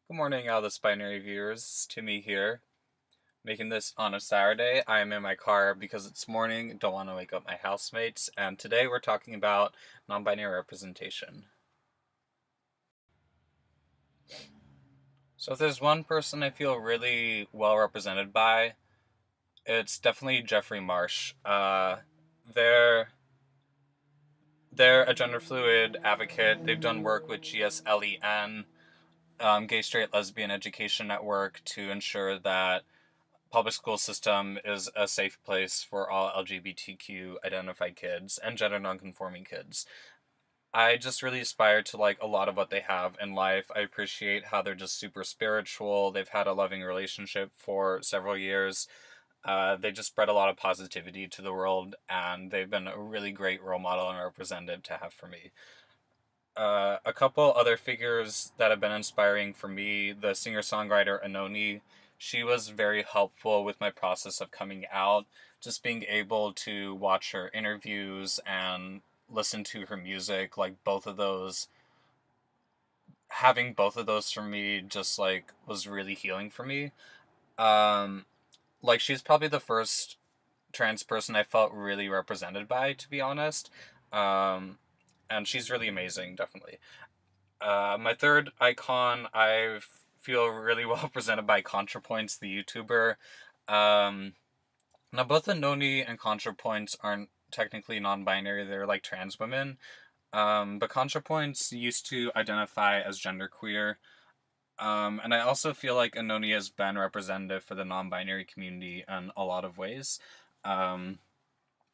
Good morning, OutOfThisBinary viewers. Timmie here, making this on a Saturday. I am in my car because it's morning, don't want to wake up my housemates, and today we're talking about non-binary representation. So if there's one person I feel really well represented by, it's definitely Jeffrey Marsh. They're they're a gender fluid advocate. They've done work with GSLEN, Gay Straight Lesbian Education Network, to ensure that public school system is a safe place for all LGBTQ identified kids and gender nonconforming kids. I just really aspire to like a lot of what they have in life. I appreciate how they're just super spiritual. They've had a loving relationship for several years. They just spread a lot of positivity to the world, and they've been a really great role model and representative to have for me. A couple other figures that have been inspiring for me, the singer-songwriter Anoni. She was very helpful with my process of coming out. Just being able to watch her interviews and listen to her music, like both of those, having both of those for me just like was really healing for me. Um, like she's probably the first trans person I felt really represented by, to be honest. Um, and she's really amazing, definitely. My third icon, I feel really well represented by ContraPoints, the YouTuber. Um, Now, both the Noni and ContraPoints aren't technically non-binary; they're like trans women. But ContraPoints used to identify as genderqueer. And I also feel like Anoni has been representative for the non-binary community in a lot of ways. Um,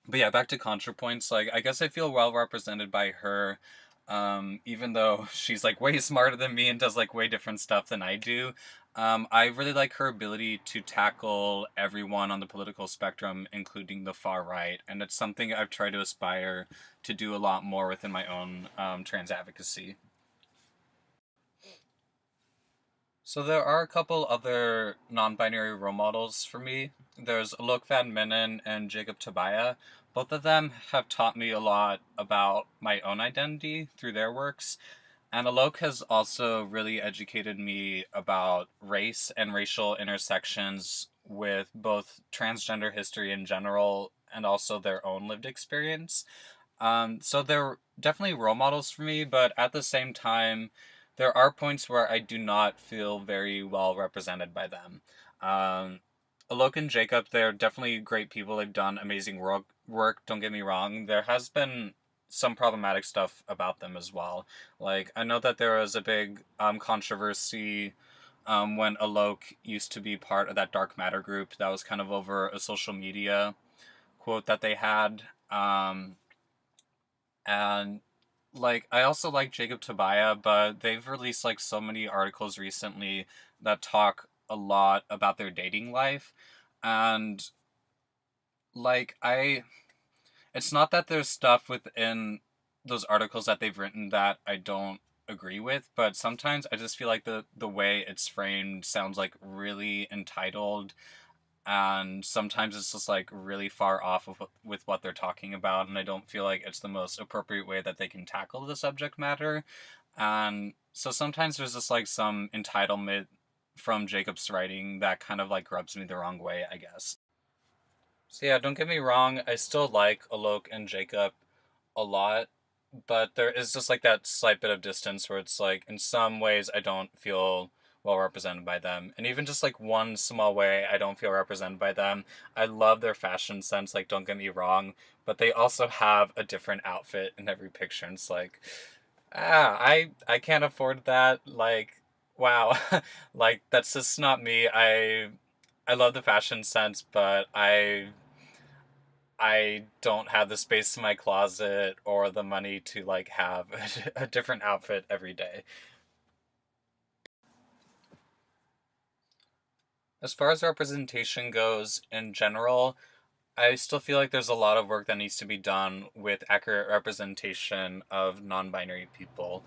but yeah, back to ContraPoints. Like, I guess I feel well represented by her, even though she's like way smarter than me and does like way different stuff than I do. I really like her ability to tackle everyone on the political spectrum, including the far right, and it's something I've tried to aspire to do a lot more within my own trans advocacy. So there are a couple other non-binary role models for me. There's vaid-menon and Jacob Tobiah. Both of them have taught me a lot about my own identity through their works. And Alok has also really educated me about race and racial intersections with both transgender history in general and also their own lived experience. So they're definitely role models for me, but at the same time, there are points where I do not feel very well represented by them. Um, Alok and Jacob, they're definitely great people. They've done amazing work, don't get me wrong. There has been some problematic stuff about them as well. Like, I know that there was a big controversy when Alok used to be part of that dark matter group that was kind of over a social media quote that they had. And like I also like Jacob Tobiah, but they've released like so many articles recently that talk a lot about their dating life. And like I it's not that there's stuff within those articles that they've written that I don't agree with, but sometimes I just feel like the way it's framed sounds like really entitled, and sometimes it's just like really far off of with what they're talking about, and I don't feel like it's the most appropriate way that they can tackle the subject matter. And so sometimes there's just like some entitlement from Jacob's writing that kind of like rubs me the wrong way, I guess. So yeah, don't get me wrong, I still like Alok and Jacob a lot, but there is just like that slight bit of distance where it's like in some ways I don't feel well represented by them. And even just like one small way I don't feel represented by them. I love their fashion sense, like don't get me wrong, but they also have a different outfit in every picture. And it's like, I can't afford that. Like, wow. Like that's just not me. I love the fashion sense, but I don't have the space in my closet or the money to like have a different outfit every day. As far as representation goes in general, I still feel like there's a lot of work that needs to be done with accurate representation of non-binary people.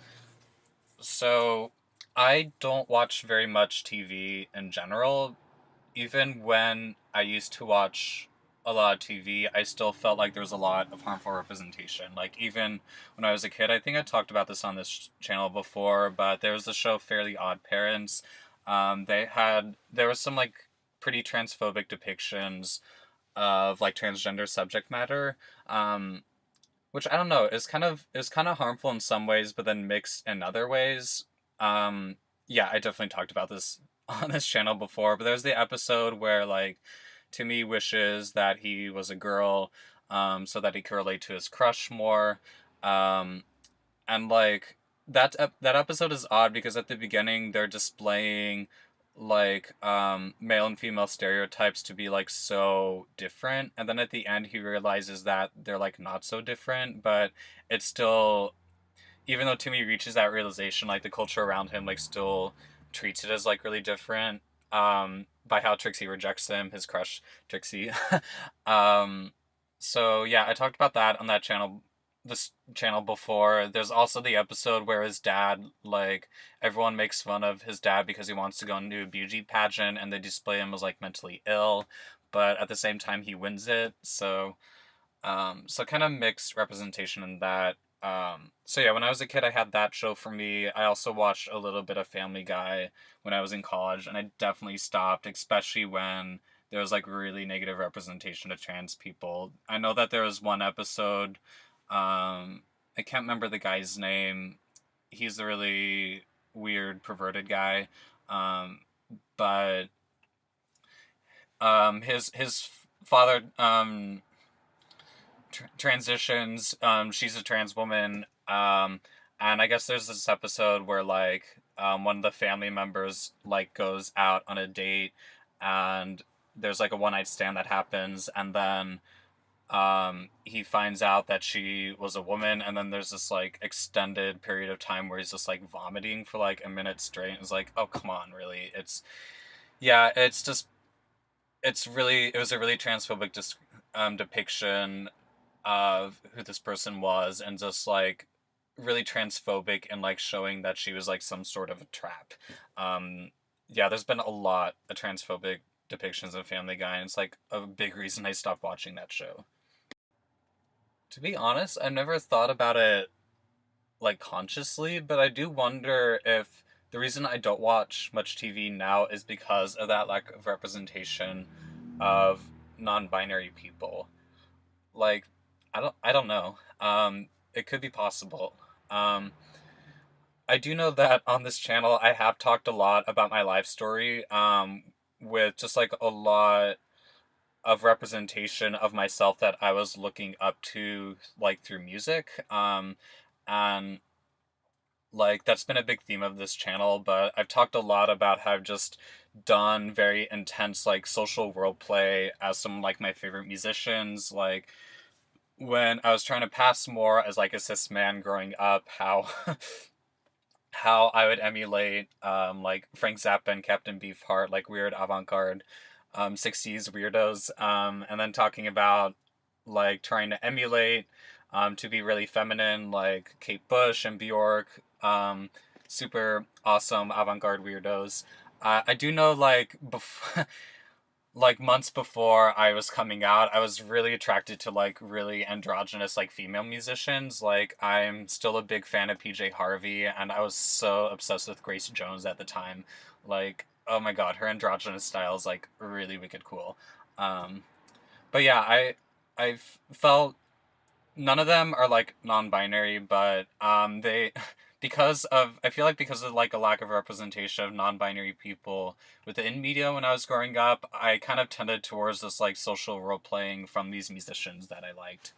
So, I don't watch very much TV in general. Even when I used to watch a lot of TV, I still felt like there was a lot of harmful representation. Like, even when I was a kid, I think I talked about this on this channel before, but there was the show Fairly Odd Parents. There was some, like, pretty transphobic depictions of, like, transgender subject matter. Um, which I don't know, is kind of harmful in some ways, but then mixed in other ways. Um, yeah, I definitely talked about this on this channel before, but there's the episode where like Timmy wishes that he was a girl, so that he could relate to his crush more. Um, and like that episode is odd because at the beginning they're displaying like male and female stereotypes to be like so different, and then at the end he realizes that they're like not so different, but it's still, even though Timmy reaches that realization, like the culture around him like still treats it as like really different, by how Trixie rejects him, his crush Trixie. um so yeah, I talked about that on this channel before. There's also the episode where his dad, like, everyone makes fun of his dad because he wants to go into a beauty pageant and they display him as like mentally ill, but at the same time he wins it. So kind of mixed representation in that. So yeah, when I was a kid, I had that show for me. I also watched a little bit of Family Guy when I was in college, and I definitely stopped, especially when there was like really negative representation of trans people. I know that there was one episode, I can't remember the guy's name. He's a really weird, perverted guy. Um, but his father transitions. She's a trans woman. And I guess there's this episode where like one of the family members like goes out on a date, and there's like a one night stand that happens, and then he finds out that she was a woman, and then there's this like extended period of time where he's just like vomiting for like a minute straight. It's like, oh come on, really? Yeah, it's just it was a really transphobic depiction of who this person was, and just like really transphobic and like showing that she was like some sort of a trap. Yeah, there's been a lot of transphobic depictions of Family Guy, and it's like a big reason I stopped watching that show. To be honest, I never thought about it like consciously, but I do wonder if the reason I don't watch much TV now is because of that lack of representation of non-binary people. Like, I don't know. It could be possible. Um, I do know that on this channel I have talked a lot about my life story, with just like a lot of representation of myself that I was looking up to like through music. And like that's been a big theme of this channel, but I've talked a lot about how I've just done very intense like social role play as some like my favorite musicians. Like when I was trying to pass more as like a cis man growing up, how how I would emulate like Frank Zappa and Captain Beefheart, like weird avant-garde 60s weirdos, and then talking about like trying to emulate to be really feminine, like Kate Bush and Bjork, super awesome avant-garde weirdos. I do know like like months before I was coming out, I was really attracted to like really androgynous like female musicians. Like I'm still a big fan of PJ Harvey, and I was so obsessed with Grace Jones at the time. Like, oh my god, her androgynous style is like really wicked cool. Um, but yeah, I've felt none of them are like non-binary, but they because of I feel like because of like a lack of representation of non-binary people within media when I was growing up, I kind of tended towards this like social role playing from these musicians that I liked.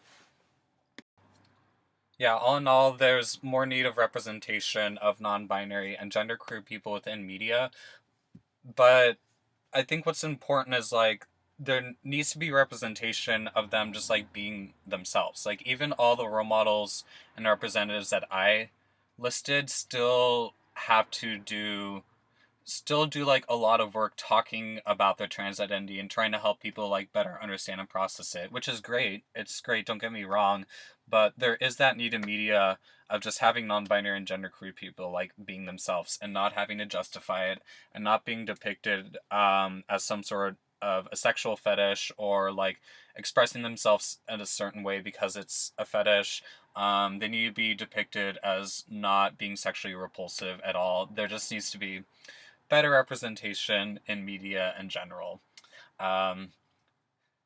Yeah, all in all, there's more need of representation of non-binary and genderqueer people within media, but I think what's important is like there needs to be representation of them just like being themselves. Like even all the role models and representatives that I listed still do like a lot of work talking about their trans identity and trying to help people like better understand and process it, which is great. It's great, don't get me wrong, but there is that need in media of just having non-binary and genderqueer people like being themselves and not having to justify it and not being depicted as some sort of a sexual fetish or like expressing themselves in a certain way because it's a fetish. They need to be depicted as not being sexually repulsive at all. There just needs to be better representation in media in general. Um,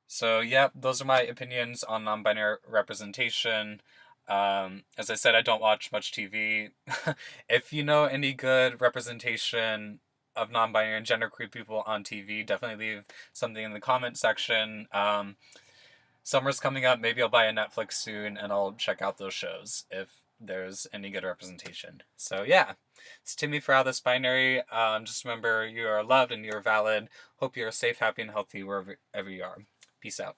so yeah, those are my opinions on non-binary representation. As I said, I don't watch much TV. If you know any good representation of non-binary and genderqueer people on TV, definitely leave something in the comment section. Summer's coming up. Maybe I'll buy a Netflix soon and I'll check out those shows if there's any good representation. So yeah, it's Timmie for OutOfThisBinary. Just remember, you are loved and you are valid. Hope you are safe, happy, and healthy wherever you are. Peace out.